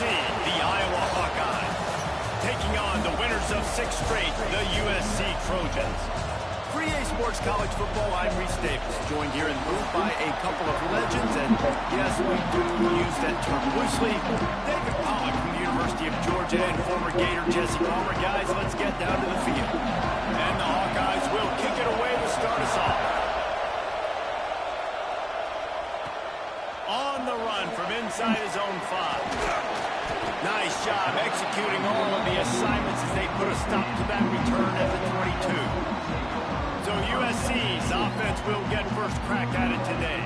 the Iowa Hawkeyes, taking on the winners of 6 straight, the USC Trojans. For EA Sports College Football, I'm Reese Davis, joined here in the booth by a couple of legends, and yes, we do use that term loosely. David Pollock from the University of Georgia and former Gator Jesse Palmer. Guys, let's get down to the field. And the Hawkeyes will kick it away to start us off. On the run from inside his own 5. Nice job executing all of the assignments as they put a stop to that return at the 22. So USC's offense will get first crack at it today.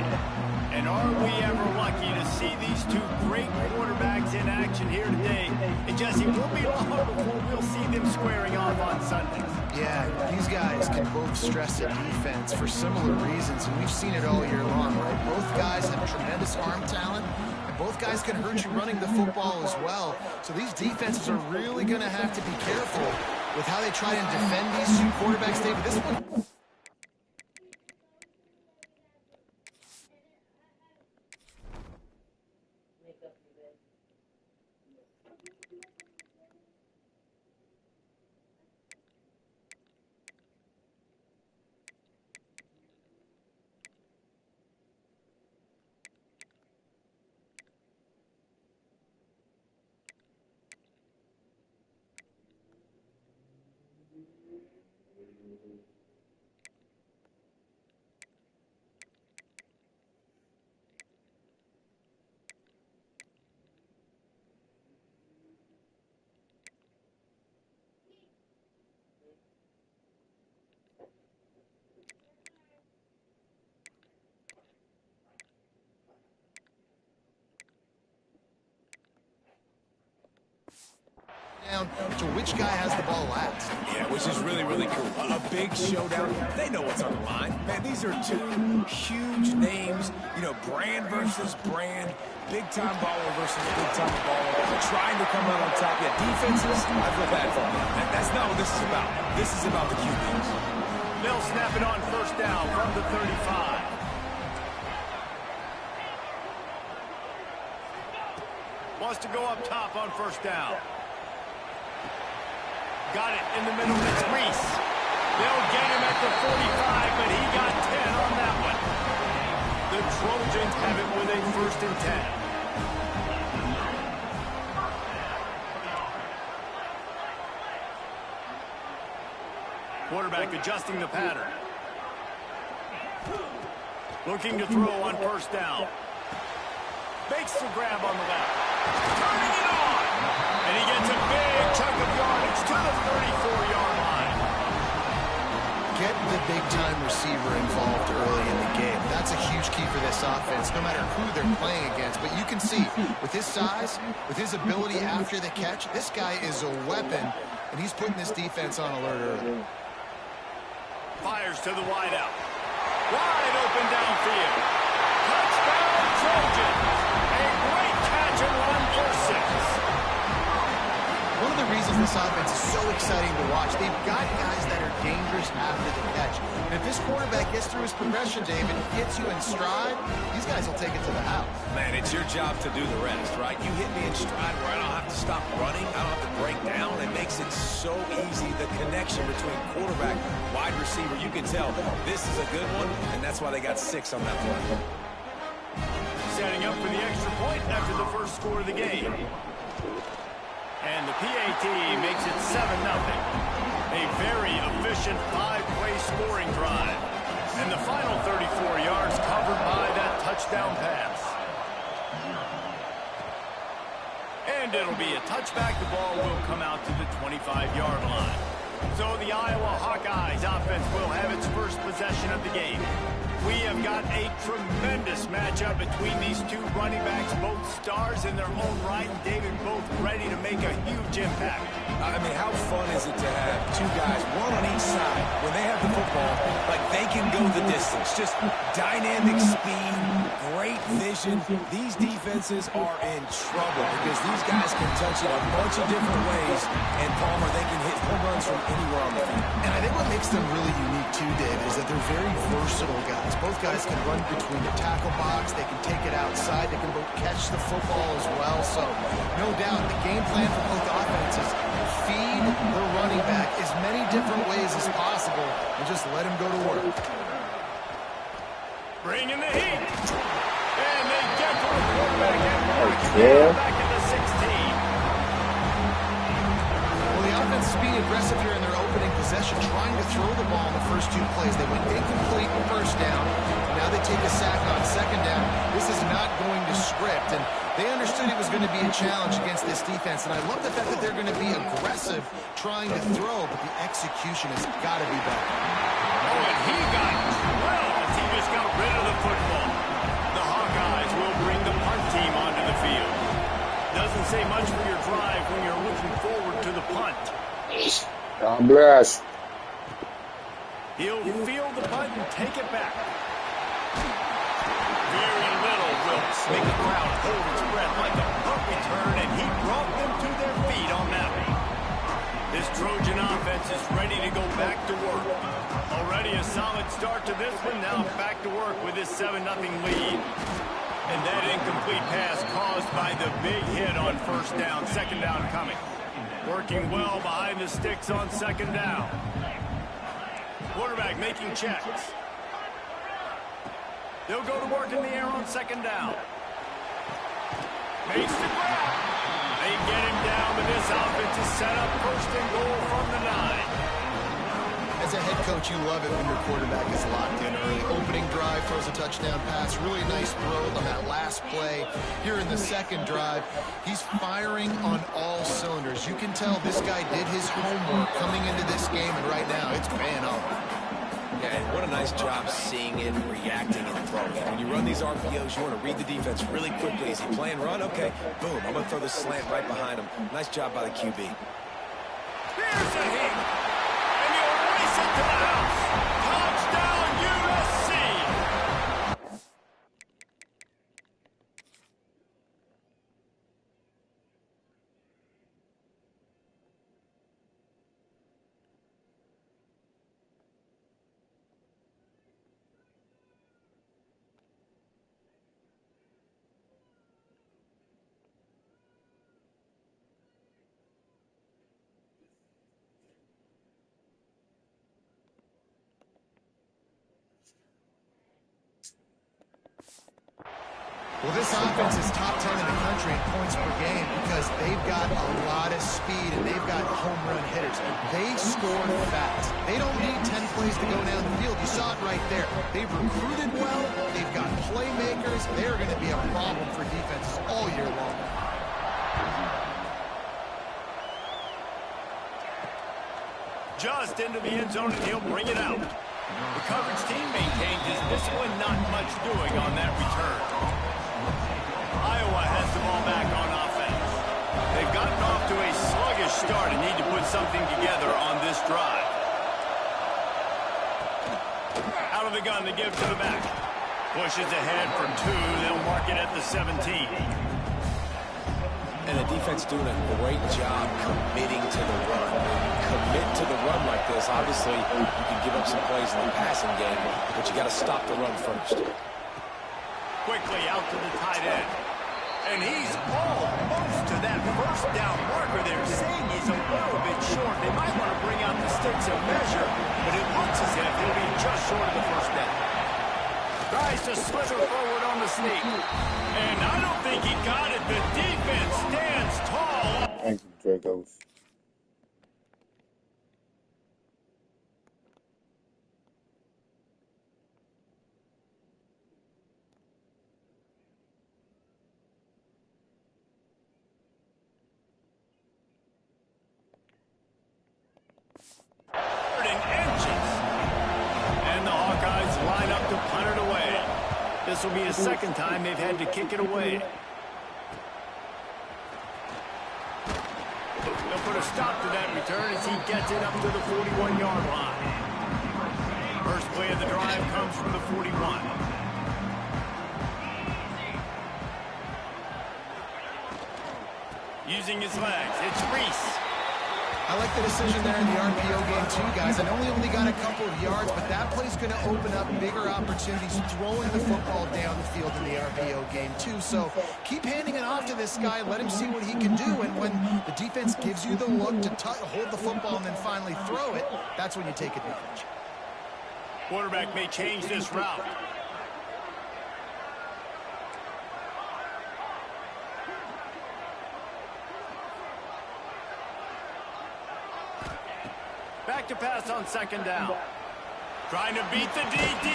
And are we ever lucky to see these two great quarterbacks in action here today? And Jesse, it won't be long before we'll see them squaring off on Sundays. Yeah, these guys can both stress a defense for similar reasons, and we've seen it all year long, right? Both guys have tremendous arm talent, and both guys can hurt you running the football as well. So these defenses are really going to have to be careful with how they try and defend these two quarterbacks. David, this one... down to which guy has the ball last. Yeah, which is really, really cool. A big showdown. They know what's on the line. Man, these are two huge names. You know, brand versus brand. Big-time baller versus big-time baller. Trying to come out on top. Yeah, defenses, I feel bad for them. That's not what this is about. This is about the QBs. They'll snap it on first down from the 35. Wants to go up top on first down. Got it in the middle. It's Reese. They'll get him at the 45, but he got 10 on that one. The Trojans have it with a 1st and 10. Quarterback adjusting the pattern. Looking to throw on first down. Makes the grab on the left. Turning it on. And he gets a big chunk of yardage to the 34-yard line. Get the big-time receiver involved early in the game. That's a huge key for this offense, no matter who they're playing against. But you can see, with his size, with his ability after the catch, this guy is a weapon, and he's putting this defense on alert early. Fires to the wideout. Wide open downfield. Touchdown, Trojans. A great catch and run for 6. One of the reasons this offense is so exciting to watch, they've got guys that are dangerous after the catch. And if this quarterback gets through his progression, David, hits you in stride, these guys will take it to the house. Man, it's your job to do the rest, right? You hit me in stride where I don't have to stop running. I don't have to break down. It makes it so easy, the connection between quarterback, wide receiver. You can tell this is a good one, and that's why they got 6 on that play. Setting up for the extra point after the first score of the game. And the PAT makes it 7-0. A very efficient 5-play scoring drive. And the final 34 yards covered by that touchdown pass. And it'll be a touchback. The ball will come out to the 25-yard line. So the Iowa Hawkeyes offense will have its first possession of the game. We have got a tremendous matchup between these two running backs, both stars in their own right, and David both ready to make a huge impact. I mean, how fun is it to have two guys, one on each side, when they have the football, like they can go the distance. Just dynamic speed, great vision. These defenses are in trouble because these guys can touch it a bunch of different ways, and Palmer, they can hit home runs from anywhere on the field. And I think what makes them really unique too, David, is that they're very versatile guys. Both guys can run between the tackle box. They can take it outside. They can both catch the football as well. So, no doubt, the game plan for both offenses, feed the running back as many different ways as possible and just let him go to work. Bring in the heat. And they get to the quarterback and back in the 16. Well, the offense is being aggressive here in their opening possession, trying to throw the ball in the first 2 plays. They went incomplete first down. Now they take a sack on second down. This is not going to script, and they understood it was going to be a challenge against this defense. And I love the fact that they're going to be aggressive trying to throw, but the execution has got to be better. Oh, and he got 12 as he just got rid of the football. The Hawkeyes will bring the punt team onto the field. Doesn't say much for your drive when you're looking forward to the punt. God bless. He'll field the punt and take it back. Very little will make the crowd hold its breath like a punt return, and he brought them to their feet on that one. This Trojan offense is ready to go back to work. Already a solid start to this one. Now back to work with this 7-0 lead. And that incomplete pass caused by the big hit on first down. Second down coming. Working well behind the sticks on second down. Quarterback making checks. They'll go to work in the air on second down. Makes the grab. They get him down, but this offense is set up first and goal from the 9. As a head coach, you love it when your quarterback is locked in early. Opening drive, throws a touchdown pass. Really nice throw on that last play. Here in the second drive, he's firing on all cylinders. You can tell this guy did his homework coming into this game, and right now it's paying off. Yeah, and what a nice job seeing it, reacting, and throwing. When you run these RPOs, you want to read the defense really quickly. Is he playing run? Okay, boom. I'm going to throw the slant right behind him. Nice job by the QB. Here's a hit. And he'll race it to the house. Touchdown, USC. Well, this offense is top 10 in the country in points per game because they've got a lot of speed and they've got home run hitters. They score fast. They don't need 10 plays to go down the field. You saw it right there. They've recruited well. They've got playmakers. They're going to be a problem for defenses all year long. Just into the end zone, and he'll bring it out. The coverage team maintains his discipline, not much doing on that return. Iowa has the ball back on offense. They've gotten off to a sluggish start and need to put something together on this drive. Out of the gun to give to the back. Pushes ahead for 2. They'll mark it at the 17. And the defense doing a great job committing to the run. When you commit to the run like this, obviously you can give up some plays in the passing game, but you got to stop the run first. Quickly out to the tight end. And he's almost to that first down marker. They're saying he's a little bit short. They might want to bring out the sticks and measure, but it looks as if he'll be just short of the first down. Tries to slither forward on the sneak. And I don't think he got it. The defense stands tall. Thank you, Dracos. This will be the second time they've had to kick it away. They'll put a stop to that return as he gets it up to the 41-yard line. First play of the drive comes from the 41. Using his legs, it's Reese. I like the decision there in the RPO game too, guys. I know he only got a couple of yards, but that play's going to open up bigger opportunities throwing the football down the field in the RPO game too. So keep handing it off to this guy. Let him see what he can do. And when the defense gives you the look to hold the football and then finally throw it, that's when you take advantage. Quarterback may change this route. Back to pass on second down. Trying to beat the DD.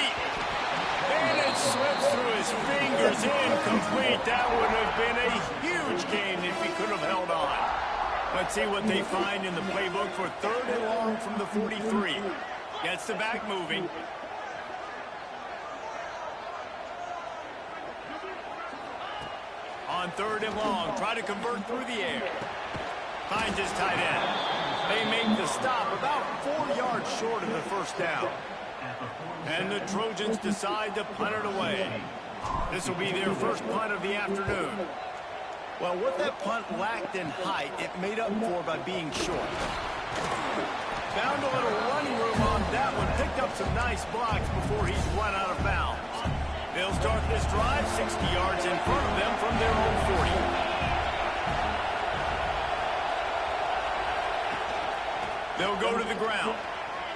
And it slips through his fingers. Incomplete. That would have been a huge gain if he could have held on. Let's see what they find in the playbook for 3rd and long from the 43. Gets the back moving. On 3rd and long, try to convert through the air. Finds his tight end. They make the stop about 4 yards short of the first down. And the Trojans decide to punt it away. This will be their first punt of the afternoon. Well, what that punt lacked in height, it made up for by being short. Found a little running room on that one. Picked up some nice blocks before he's run out of bounds. They'll start this drive 60 yards in front of them from their own 40. They'll go to the ground.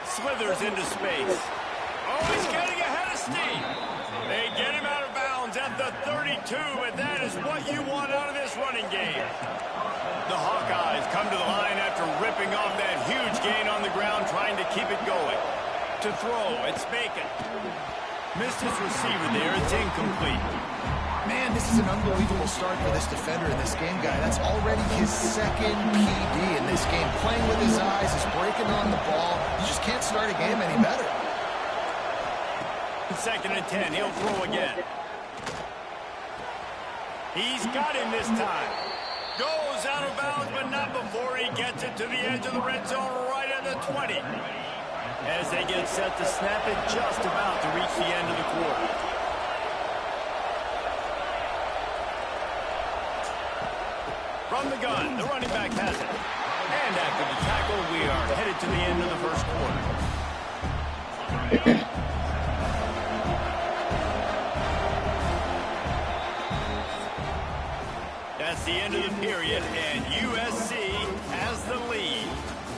Slithers into space. Oh, he's getting ahead of steam. They get him out of bounds at the 32, and that is what you want out of this running game. The Hawkeyes come to the line after ripping off that huge gain on the ground, trying to keep it going. To throw, it's Bacon. Missed his receiver there. It's incomplete. Man, this is an unbelievable start for this defender in this game, guy. That's already his 2nd PD in this game. Playing with his eyes, is breaking on the ball. You just can't start a game any better. 2nd and 10. He'll throw again. He's got him this time. Goes out of bounds, but not before he gets it to the edge of the red zone right at the 20. As they get set to snap it, just about to reach the end of the quarter. From the gun, the running back has it. And after the tackle, we are headed to the end of the first quarter. That's the end of the period, and USC has the lead.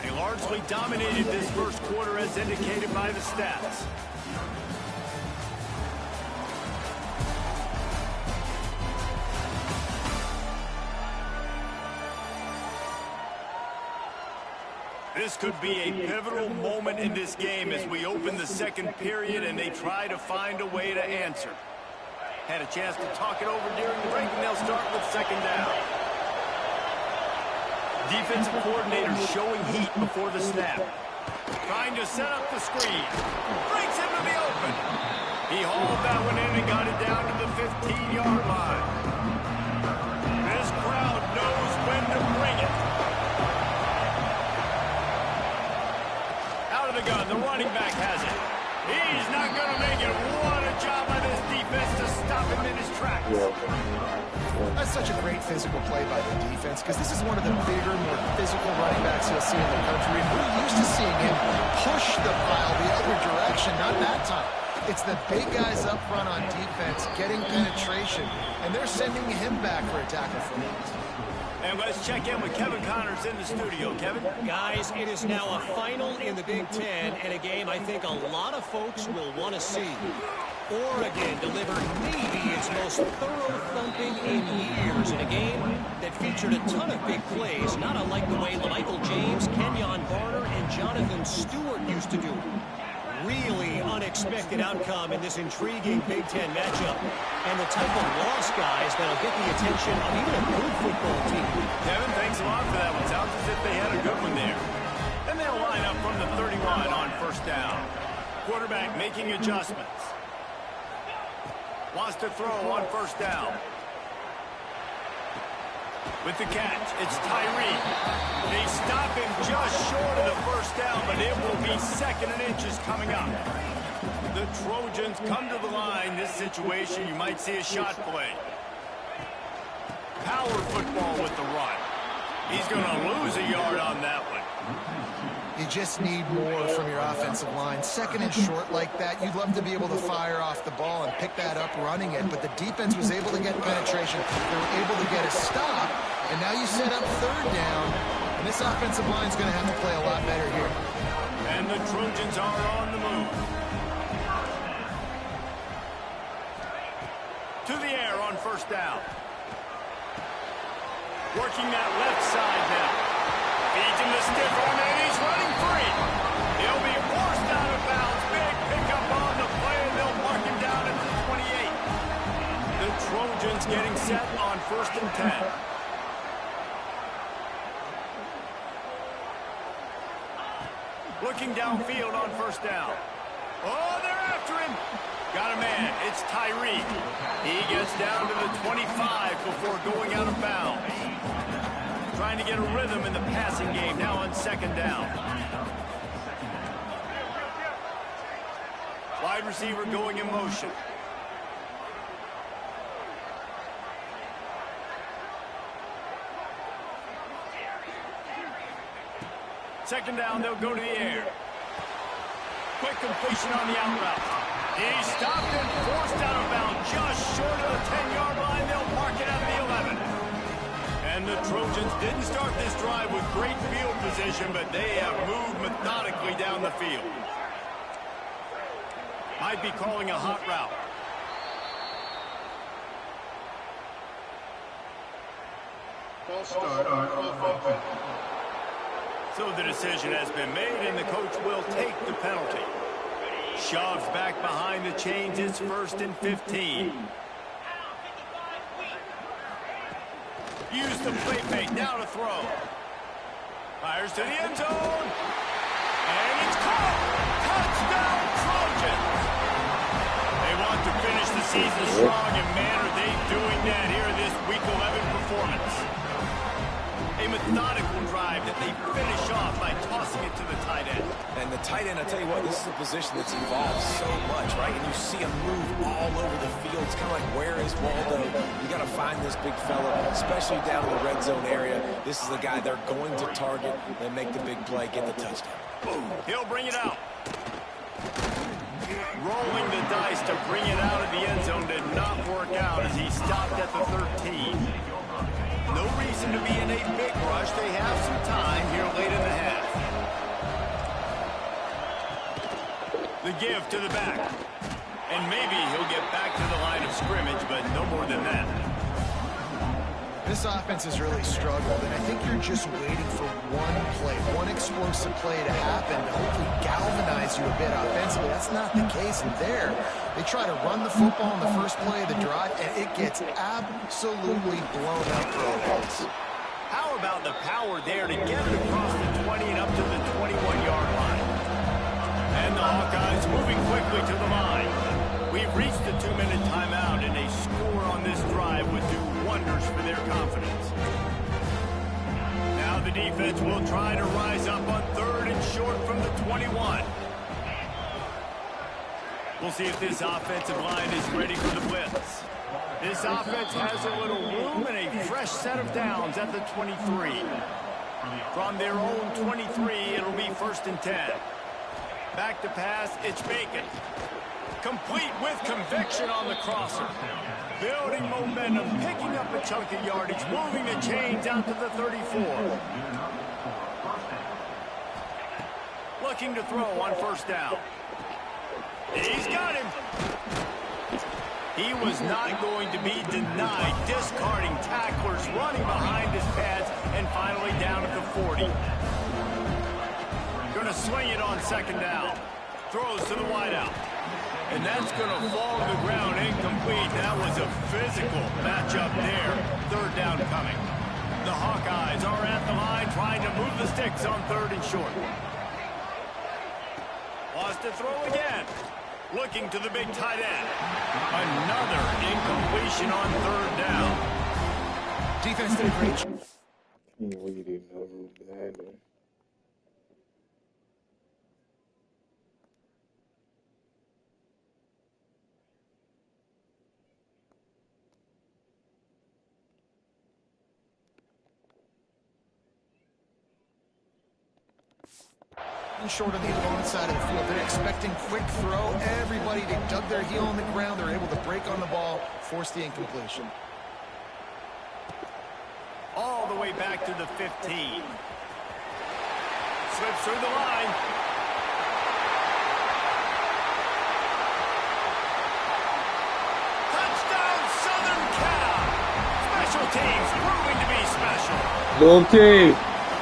They largely dominated this first quarter as indicated by the stats. This could be a pivotal moment in this game as we open the second period and they try to find a way to answer. Had a chance to talk it over during the break, and they'll start with second down. Defensive coordinator showing heat before the snap. Trying to set up the screen. Breaks him to the open. He hauled that one in and got it down to the 15-yard line. This crowd knows when to bring it. Out of the gun, the running back has it. He's not going to make it. What a job by this defense to stop him in his tracks. That's such a great physical play by the defense, because this is one of the bigger, more physical running backs you'll see in the country. And we're used to seeing him push the pile the other direction, not that time. It's the big guys up front on defense getting penetration, and they're sending him back for a tackle for loss. And let's check in with Kevin Connors in the studio. Kevin? Guys, it is now a final in the Big Ten, and a game I think a lot of folks will want to see. Oregon delivered maybe its most thorough thumping in years in a game that featured a ton of big plays, not unlike the way LaMichael James, Kenyon Barner, and Jonathan Stewart used to do. Really unexpected outcome in this intriguing Big Ten matchup, and the type of loss, guys, that'll get the attention of even a good football team. Kevin, thanks a lot for that one. Sounds as if they had a good one there. Then they'll line up from the 31 on first down. Quarterback making adjustments. Wants to throw on first down. With the catch, it's Tyree. They stop him just short of the first down, but it will be 2nd and inches coming up. The Trojans come to the line. This situation, you might see a shot play. Power football with the run. He's going to lose a yard on that one. You just need more from your offensive line. Second and short like that, you'd love to be able to fire off the ball and pick that up running it, but the defense was able to get penetration. They were able to get a stop, and now you set up third down, and this offensive line is going to have to play a lot better here. And the Trojans are on the move. To the air on first down. Working that left side now. Feeds him the stiff arm, and he's running free. He'll be forced out of bounds. Big pickup on the play, and they'll mark him down at the 28. The Trojans getting set on 1st and 10. Looking downfield on first down. Oh, they're after him. Got a man. It's Tyree. He gets down to the 25 before going out of bounds. Trying to get a rhythm in the passing game now on 2nd down. Wide receiver going in motion. Second down, they'll go to the air. Quick completion on the out route. He stopped and forced out of bounds just short of the 10-yard line. They'll mark it at the 11. And the Trojans didn't start this drive with great field position, but they have moved methodically down the field. Might be calling a hot route. False start on offense. So the decision has been made, and the coach will take the penalty. Shoves back behind the chains. It's 1st and 15. Use the play fake, now to throw. Fires to the end zone. And it's caught. Touchdown, Trojans. They want to finish the season strong, and man, are they doing that here in this Week 11 performance. A methodical drive that they finish off by tossing it to the tight end. And the tight end, I tell you what, this is a position that's evolved so much, right? And you see him move all over the field. It's kind of like, where is Waldo? You got to find this big fella, especially down in the red zone area. This is the guy they're going to target and make the big play, get the touchdown. Boom. He'll bring it out. Rolling the dice to bring it out of the end zone did not work out as he stopped at the 13. No reason to be in a big rush. They have some time here late in the half. The give to the back. And maybe he'll get back to the line of scrimmage, but no more than that. This offense has really struggled, and I think you're just waiting for one play, one explosive play to happen to hopefully galvanize you a bit offensively. That's not the case there. They try to run the football in the first play of the drive, and it gets absolutely blown up for offense. How about the power there to get it across the 20 and up to the 21-yard line? And the Hawkeyes moving quickly to the line. We've reached the 2-minute timeout, and a score on this drive would do wonders for their confidence. Now the defense will try to rise up on 3rd and short from the 21. We'll see if this offensive line is ready for the blitz. This offense has a little room and a fresh set of downs at the 23. From their own 23, it'll be 1st and 10. Back to pass, it's Bacon. Complete with conviction on the crosser. Building momentum, picking up a chunk of yardage, moving the chains out to the 34. Looking to throw on 1st down. He's got him. He was not going to be denied, discarding tacklers, running behind his pads, and finally down at the 40. Going to swing it on 2nd down. Throws to the wideout. And that's going to fall to the ground incomplete. That was a physical matchup there. 3rd down coming. The Hawkeyes are at the line trying to move the sticks on 3rd and short. Lost to throw again. Looking to the big tight end. Another incompletion on 3rd down. Defense did a great job. We didn't know who behind him. short on the opponent's side of the field. They're expecting quick throw. Everybody, they dug their heel on the ground. They're able to break on the ball, force the incompletion. All the way back to the 15. Slips through the line. Touchdown, Southern Cal. Special teams proving to be special. Okay.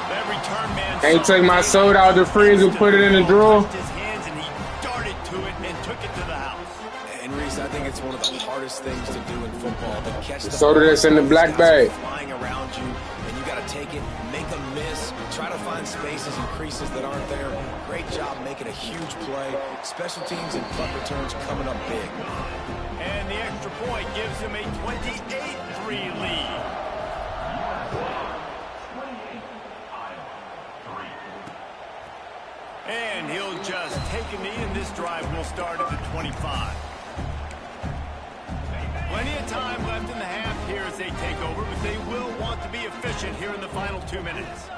That return man Ain't take my soda out the fridge and put it in the drawer. His hands and he darted to it and took it to the house. And Reese, I think it's one of the hardest things to do in football, to catch the soda that's in the black bag. Flying around you, and you got to take it, make a miss, try to find spaces and creases that aren't there. Great job making a huge play. Special teams and punt returns coming up big. And the extra point gives him a 28-3 lead. And he'll just take a knee, and this drive will start at the 25. Plenty of time left in the half here as they take over, but they will want to be efficient here in the final 2 minutes.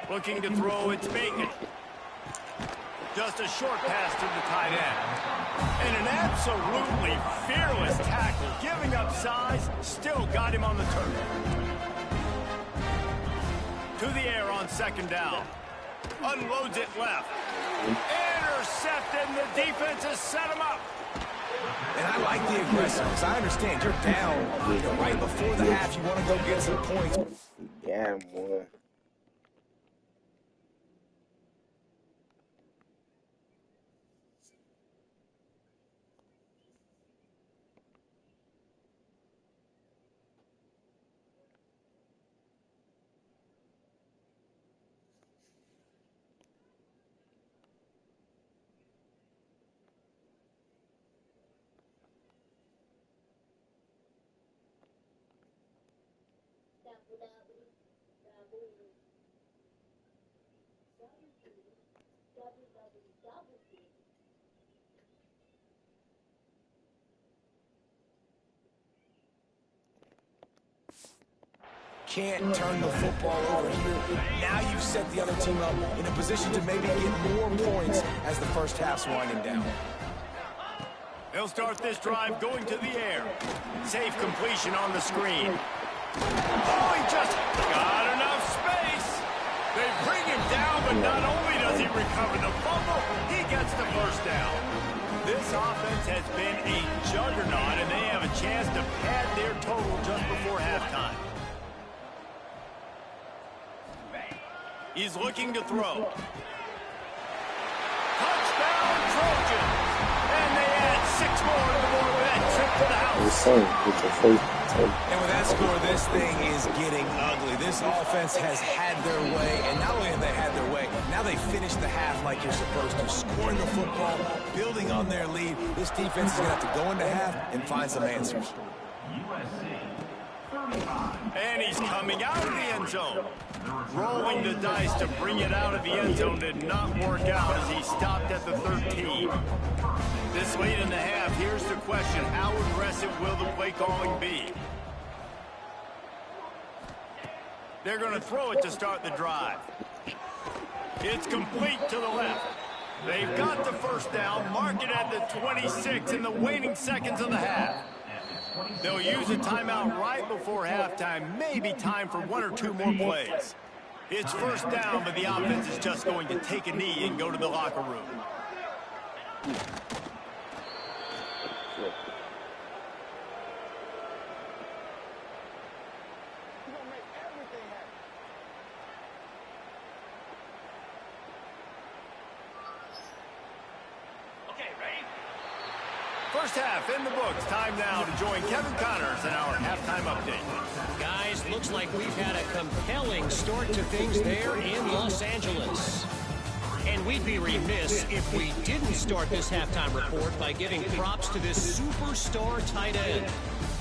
Looking to throw, it's Bacon. Just a short pass to the tight end. And an absolutely fearless tackle, giving up size, still got him on the turf. To the air on second down. Unloads it left. Intercepted, and the defense has set him up. And I like the aggressiveness. I understand you're down, right before the half. You want to go get some points. Yeah, boy. Can't turn the football over here. Now you've set the other team up in a position to maybe get more points as the first half's winding down. They'll start this drive going to the air. Safe completion on the screen. Oh, he just got enough space. They bring him down, but not only does he recover the fumble, he gets the first down. This offense has been a juggernaut, and they have a chance to pad their total just before halftime. He's looking to throw. Touchdown, Trojans! And they add 6 more to the board with that trip to the house. And with that score, this thing is getting ugly. This offense has had their way, and not only have they had their way, now they finish the half like you're supposed to, scoring the football, building on their lead. This defense is going to have to go into half and find some answers. And he's coming out of the end zone. Rolling the dice to bring it out of the end zone did not work out as he stopped at the 13. This late in the half, here's the question. How aggressive will the play calling be? They're going to throw it to start the drive. It's complete to the left. They've got the first down, mark it at the 26 in the waning seconds of the half. They'll use a timeout right before halftime, maybe time for 1 or 2 more plays. It's first down, but the offense is just going to take a knee and go to the locker room. First half in the books. Time now to join Kevin Connors in our halftime update. Guys, looks like we've had a compelling start to things there in Los Angeles. And we'd be remiss if we didn't start this halftime report by giving props to this superstar tight end.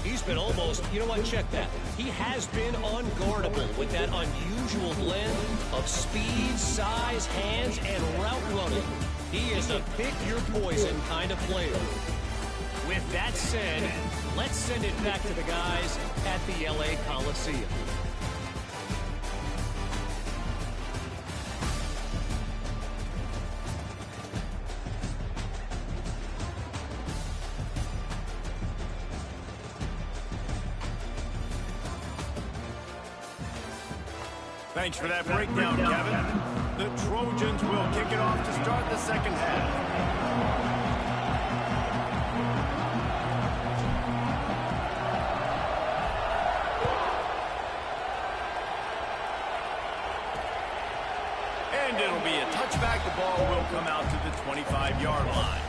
He's been almost, you know what, check that. He has been unguardable with that unusual blend of speed, size, hands, and route running. He is a pick-your-poison kind of player. With that said, let's send it back to the guys at the LA Coliseum. Thanks for that breakdown, Kevin. The Trojans will kick it off to start the second half. And it'll be a touchback. The ball will come out to the 25-yard line.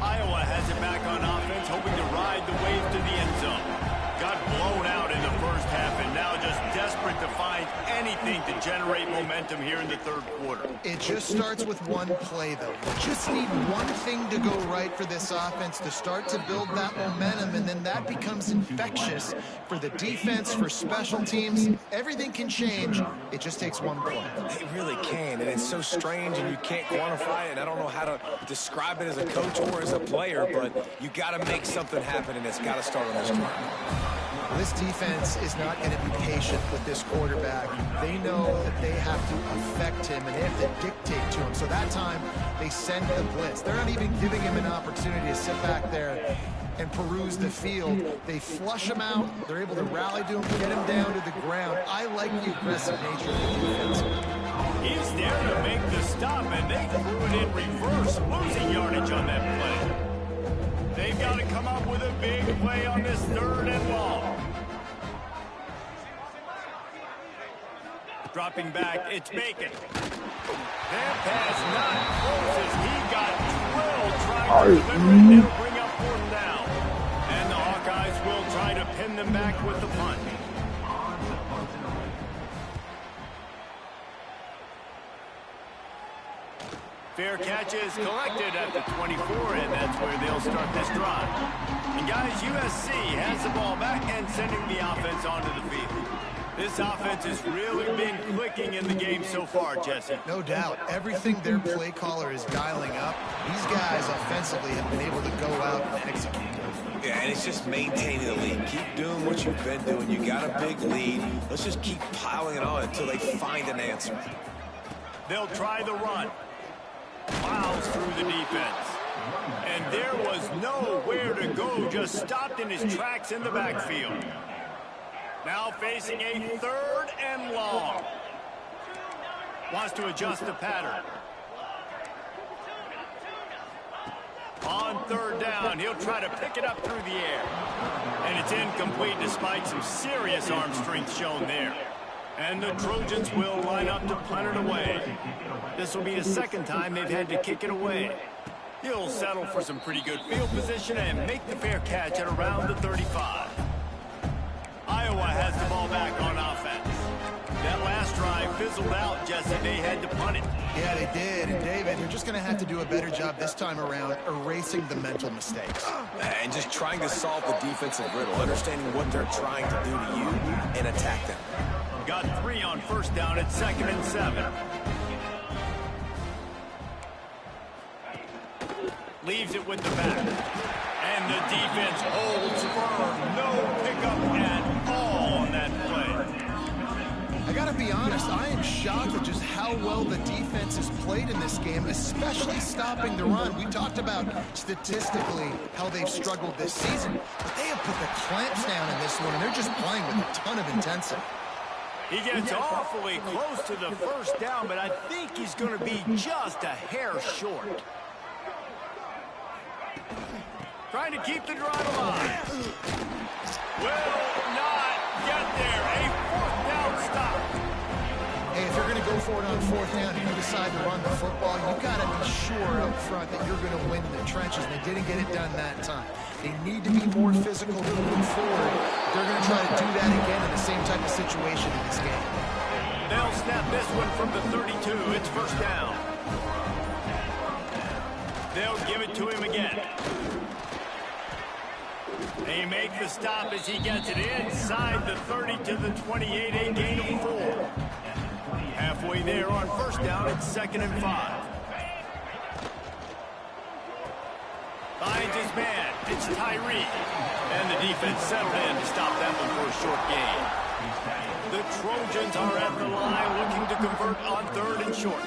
Iowa has it back on offense, hoping to ride the wave to the end zone. Got blown out in the first half and now just desperate to find anything to generate momentum here in the third quarter. It just starts with one play, though. You just need one thing to go right for this offense to start to build that momentum, and then that becomes infectious for the defense, for special teams. Everything can change. It just takes one play. It really can, and it's so strange, and you can't quantify it, and I don't know how to describe it as a coach or as a player, but you got to make something happen, and it's got to start on this drive. This defense is not going to be patient with this quarterback. They know that they have to affect him, and they have to dictate to him. So that time, they send the blitz. They're not even giving him an opportunity to sit back there and peruse the field. They flush him out. They're able to rally to him, get him down to the ground. I like the aggressive nature of the defense. He's there to make the stop, and they threw it in reverse, losing yardage on that play. They've got to come up with a big play on this third and long. Dropping back, it's Bacon. That pass not close as he got drilled trying to deliver it. It'll bring up fourth down. And the Hawkeyes will try to pin them back with the punt. Fair catch is collected at the 24, and that's where they'll start this drive. And guys, USC has the ball back and sending the offense onto the field. This offense has really been clicking in the game so far, Jesse. No doubt. Everything their play caller is dialing up, these guys offensively have been able to go out and execute. Yeah, and it's just maintaining the lead. Keep doing what you've been doing. You got a big lead. Let's just keep piling it on until they find an answer. They'll try the run. Plows through the defense. And there was nowhere to go, just stopped in his tracks in the backfield. Now facing a third and long. Wants to adjust the pattern. On third down, he'll try to pick it up through the air. And it's incomplete despite some serious arm strength shown there. And the Trojans will line up to punt it away. This will be the second time they've had to kick it away. He'll settle for some pretty good field position and make the fair catch at around the 35. Iowa has the ball back on offense. That last drive fizzled out, Jesse. They had to punt it. Yeah, they did. And David, they're just going to have to do a better job this time around erasing the mental mistakes. And just trying to solve the defensive riddle, understanding what they're trying to do to you and attack them. Got 3 on first down at 2nd and 7. Leaves it with the back. And the defense holds firm. No pickup at all on that play. I got to be honest, I am shocked at just how well the defense has played in this game, especially stopping the run. We talked about statistically how they've struggled this season, but they have put the clamps down in this one, and they're just playing with a ton of intensity. He gets awfully close to the first down, but I think he's going to be just a hair short. Trying to keep the drive alive. Will not get there. A fourth down stop. Hey, if you're going to go for it on fourth down and you decide to run the football, you got to be sure up front that you're going to win in the trenches. And they didn't get it done that time. They need to be more physical moving forward. They're going to try to do that again in the same type of situation in this game. They'll snap this one from the 32. It's first down. They'll give it to him again. They make the stop as he gets it inside the 30 to the 28, a gain of 4. Halfway there on first down, it's 2nd and 5. Finds his man, it's Tyree. And the defense settled in to stop that one for a short gain. The Trojans are at the line looking to convert on 3rd and short.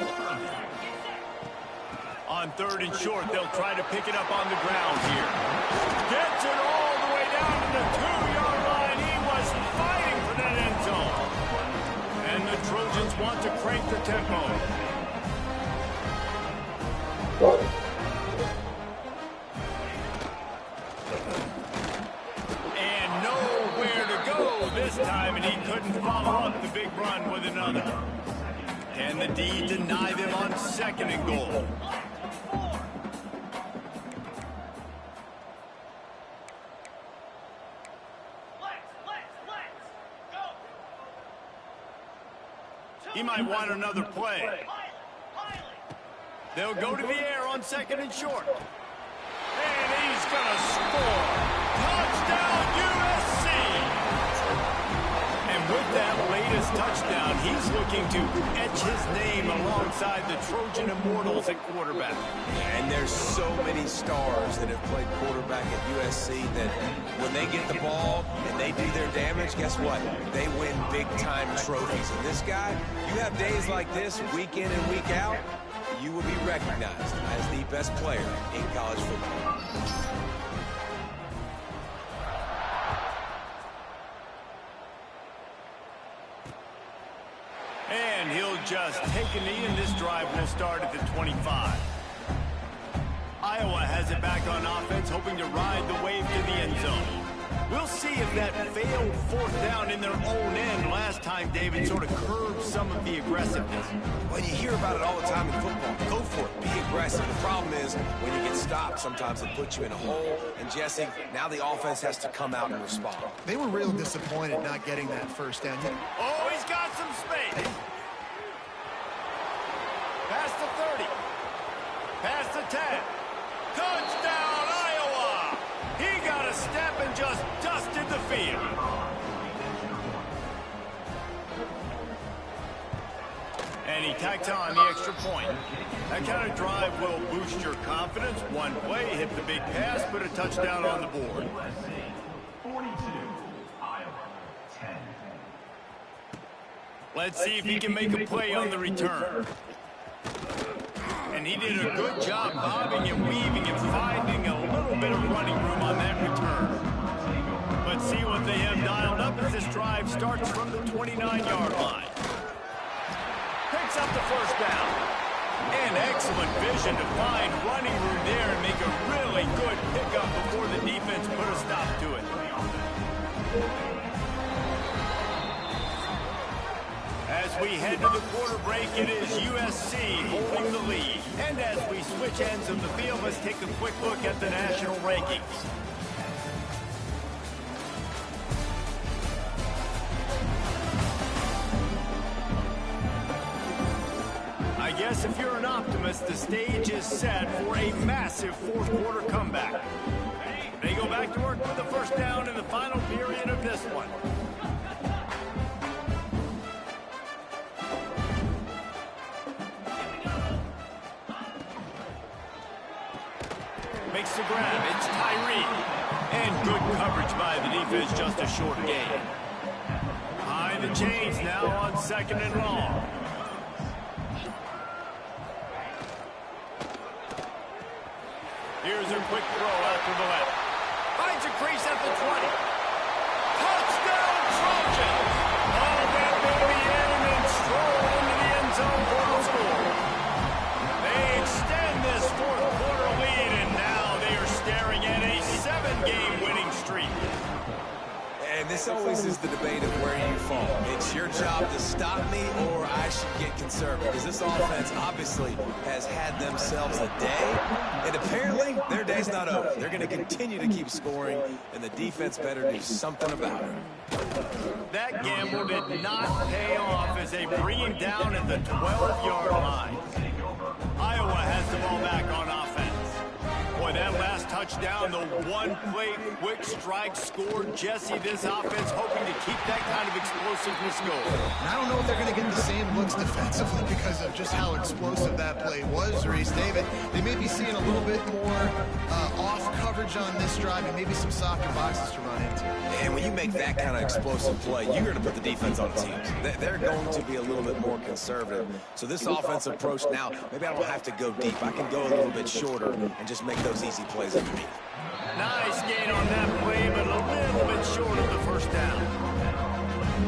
On 3rd and short, they'll try to pick it up on the ground here. Gets it all the way down to the 2-yard line. He was fighting for that end zone. Trojans want to crank the tempo. And nowhere to go this time, and he couldn't follow up the big run with another. Can the D deny them on 2nd and goal? He might want another play. They'll go to the air on 2nd and short. And he's going to score. Touchdown, USC! And with that latest touchdown, he's looking to etch his name alongside the Trojan Immortals at quarterback. And there's so many stars that have played quarterback at USC that when they get the ball and they do their damage, guess what? They win big-time trophies. And this guy, you have days like this, week in and week out, you will be recognized as the best player in college football. And he'll just take a knee, and this drive will start at the 25. Iowa has it back on offense, hoping to ride the wave to the end zone. We'll see if that failed 4th down in their own end last time, David, sort of curbed some of the aggressiveness. Well, you hear about it all the time in football. Go for it. Be aggressive. The problem is when you get stopped, sometimes it puts you in a hole. And, Jesse, now the offense has to come out and respond. They were real disappointed not getting that 1st down. Oh, he's got some space. Past the 30. Past the 10. Touchdown, Iowa! He got a step and just dusted the field. And he tacked on the extra point. That kind of drive will boost your confidence. One play, hit the big pass, put a touchdown on the board. 42, Iowa, 10. Let's see if he can make a play on the return. And he did a good job bobbing and weaving and finding a little bit of running room on that return. Let's see what they have dialed up as this drive starts from the 29-yard line. Picks up the 1st down. And excellent vision to find running room there and make a really good pickup before the defense put a stop to it. As we head to the quarter break, it is USC holding the lead. And as we switch ends of the field, let's take a quick look at the national rankings. I guess if you're an optimist, the stage is set for a massive 4th quarter comeback. They go back to work with the 1st down in the final period of this one. Makes the grab. It's Tyree. And good coverage by the defense, just a short gain. Behind the chains now on 2nd and long. Here's a quick throw out to the left. Finds a crease at the 20. Touchdown, Trojans! Oh, that baby in and stroll into the end zone for the score. They extend this 4th quarter lead, and now they are staring at a 7-game winning streak. And this always is the debate of where you fall. It's your job to stop me, or I should get conservative. Because this offense obviously has had themselves a day, and apparently their day's not over. They're going to continue to keep scoring, and the defense better do something about it. That gamble did not pay off as they bring him down at the 12-yard line. Iowa has the ball back on offense. Boy, that last touchdown, the one-play quick strike scored. Jesse, this offense hoping to keep that kind of explosiveness going. And I don't know if they're going to get the same looks defensively because of just how explosive that play was, Reese. David, they may be seeing a little bit more off coverage on this drive and maybe some softer boxes to run into. And when you make that kind of explosive play, you're going to put the defense on teams. They're going to be a little bit more conservative. So this offensive approach now, maybe I don't have to go deep. I can go a little bit shorter and just make those easy plays underneath. Nice gain on that play, but a little bit short of the 1st down.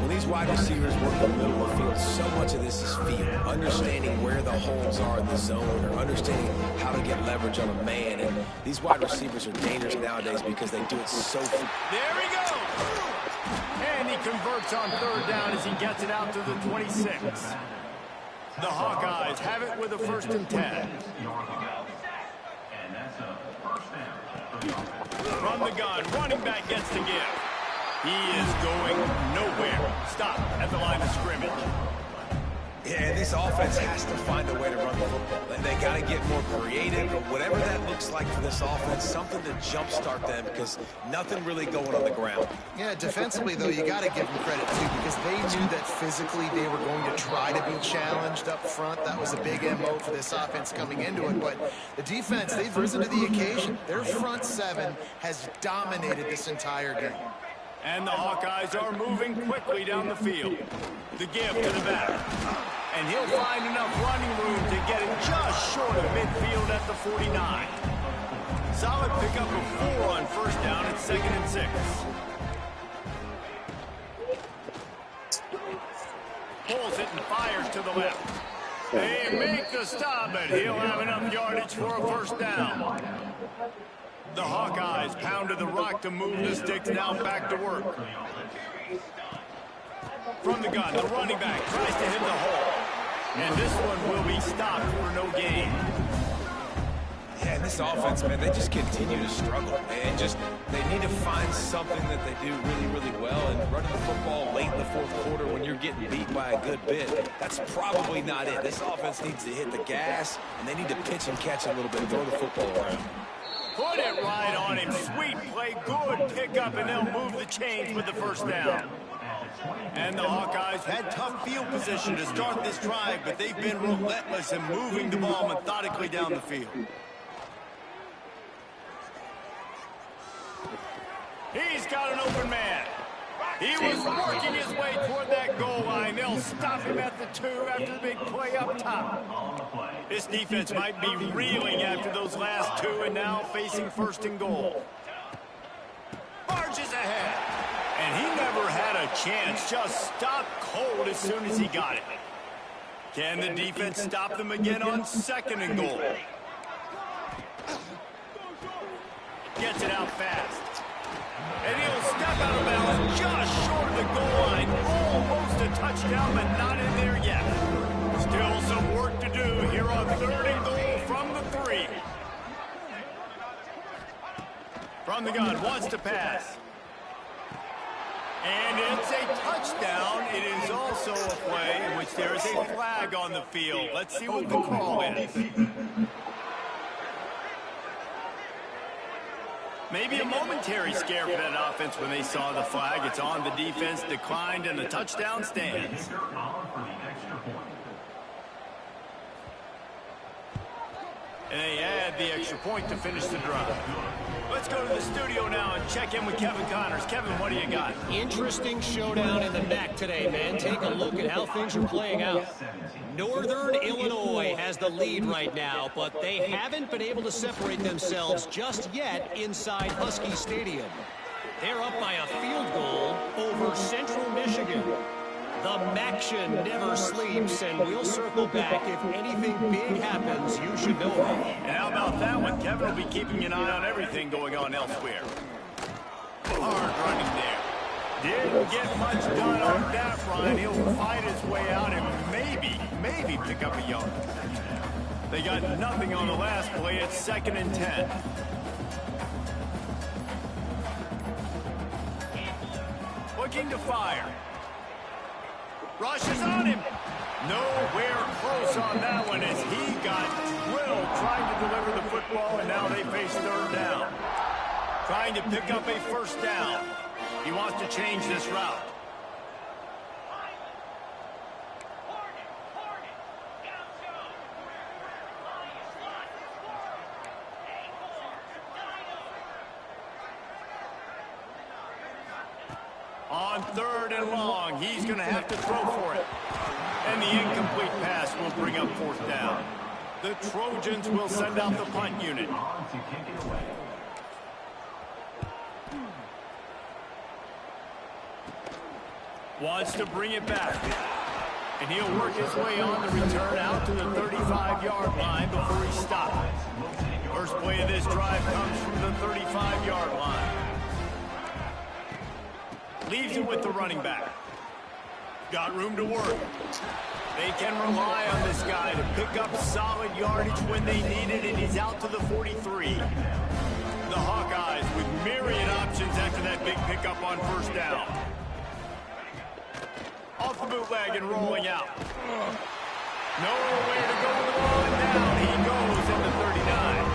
When these these wide receivers work in the middle of the field. So much of this is feel, understanding where the holes are in the zone, or understanding how to get leverage on a man. And these wide receivers are dangerous nowadays because they do it so. There he goes. And he converts on third down as he gets it out to the 26. The Hawkeyes have it with a 1st and 10. From the gun, running back gets the give. He is going nowhere. Stop at the line of scrimmage. Yeah, this offense has to find a way to run the football. They got to get more creative, or whatever that looks like for this offense, something to jumpstart them, because nothing really going on the ground. Yeah, defensively, though, you got to give them credit, too, because they knew that physically they were going to try to be challenged up front. That was a big MO for this offense coming into it, but the defense, they've risen to the occasion. Their front seven has dominated this entire game. And the Hawkeyes are moving quickly down the field. The give to the back. And he'll find enough running room to get it just short of midfield at the 49. Solid pickup of 4 on 1st down at 2nd and 6. Pulls it and fires to the left. They make the stop, but he'll have enough yardage for a 1st down. The Hawkeyes pounded the rock to move the sticks, now back to work. From the gun, the running back tries to hit the hole. And this one will be stopped for no gain. Yeah, and this offense, man, they just continue to struggle. And they need to find something that they do really, really well. And running the football late in the 4th quarter when you're getting beat by a good bit, that's probably not it. This offense needs to hit the gas, and they need to pitch and catch a little bit and throw the football around. Put it right on him. Sweet play, good pickup, and they'll move the chains with the 1st down. And the Hawkeyes had tough field position to start this drive, but they've been relentless in moving the ball methodically down the field. He's got an open man. He was working his way toward that goal line. They'll stop him at the 2 after the big play up top. This defense might be reeling after those last 2 and now facing 1st and goal. Barges ahead. And he never had a chance. Just stopped cold as soon as he got it. Can the defense stop them again on 2nd and goal? Gets it out fast. And he'll step out of bounds just short of the goal line. Almost a touchdown, but not in there yet. Still some work to do here on 3rd and goal from the 3. From the gun, wants to pass. And it's a touchdown. It is also a play in which there is a flag on the field. Let's see what the call is. Maybe a momentary scare for that offense when they saw the flag. It's on the defense, declined, and the touchdown stands. And they add the extra point to finish the drive. Let's go to the studio now and check in with Kevin Connors. Kevin, what do you got? Interesting showdown in the MAC today, man. Take a look at how things are playing out. Northern Illinois has the lead right now, but they haven't been able to separate themselves just yet inside Husky Stadium. They're up by a field goal over Central Michigan. The Maction never sleeps, and we'll circle back. If anything big happens, you should know it. And how about that one? Kevin will be keeping an eye on everything going on elsewhere. Hard running there. Didn't get much done on that run. He'll fight his way out and maybe pick up a yard. They got nothing on the last play. It's 2nd and 10. Looking to fire. Rushes on him. Nowhere close on that one as he got drilled trying to deliver the football, and now they face 3rd down. Trying to pick up a 1st down. He wants to change this route. On 3rd and long, he's going to have to throw for it. And the incomplete pass will bring up 4th down. The Trojans will send out the punt unit. Wants to bring it back. And he'll work his way on the return out to the 35-yard line before he stops. First play of this drive comes from the 35-yard line. Leaves it with the running back. Got room to work. They can rely on this guy to pick up solid yardage when they need it, and he's out to the 43. The Hawkeyes with myriad options after that big pickup on first down. Off the bootleg and rolling out. Nowhere to go with the ball, and down he goes in the 39.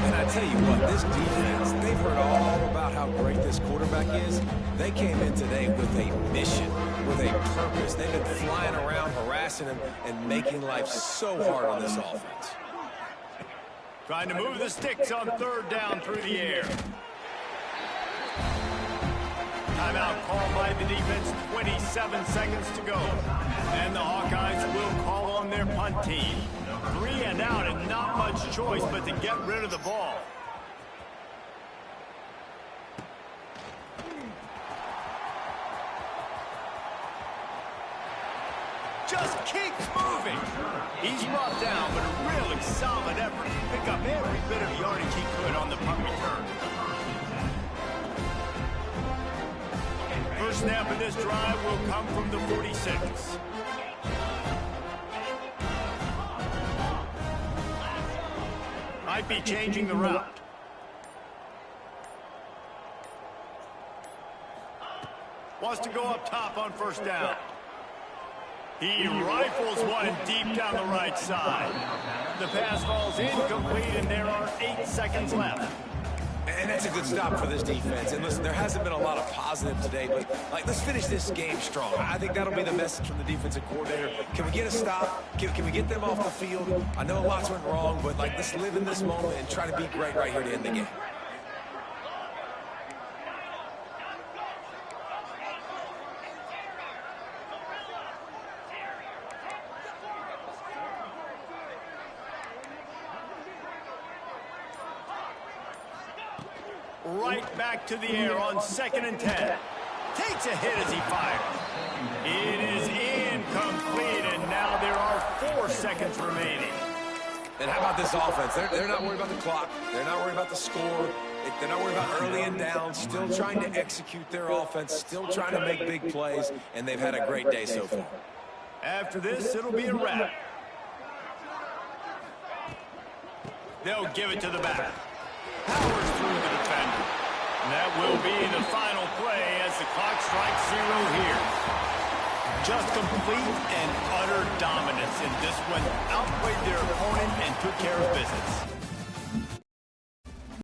And I tell you what, this defense, they've heard all about how great this quarterback is. They came in today with a mission, with a purpose. They've been flying around, harassing him, and making life so hard on this offense. Trying to move the sticks on third down through the air. Timeout called by the defense, 27 seconds to go. And the Hawkeyes will call on their punt team. 3 and out and not much choice but to get rid of the ball. Just keeps moving. He's brought down, but a really solid effort to pick up every bit of yardage he could on the punt return. First snap of this drive will come from the 46. Might be changing the route. Wants to go up top on first down. He rifles one deep down the right side. The pass falls incomplete, and there are 8 seconds left. And that's a good stop for this defense. And listen, there hasn't been a lot of positive today, but let's finish this game strong. I think that'll be the message from the defensive coordinator. Can we get a stop? Can we get them off the field? I know lots went wrong, but let's live in this moment and try to be great right here to end the game. Right back to the air on 2nd and 10. Takes a hit as he fires. It is incomplete, and now there are 4 seconds remaining. And how about this offense? They're not worried about the clock. They're not worried about the score. They're not worried about early and down. Still trying to execute their offense. Still trying to make big plays, and they've had a great day so far. After this, it'll be a wrap. They'll give it to the back. Powers through the defender. And that will be the final play as the clock strikes 0 here. Just complete and utter dominance in this one. Outplayed their opponent and took care of business.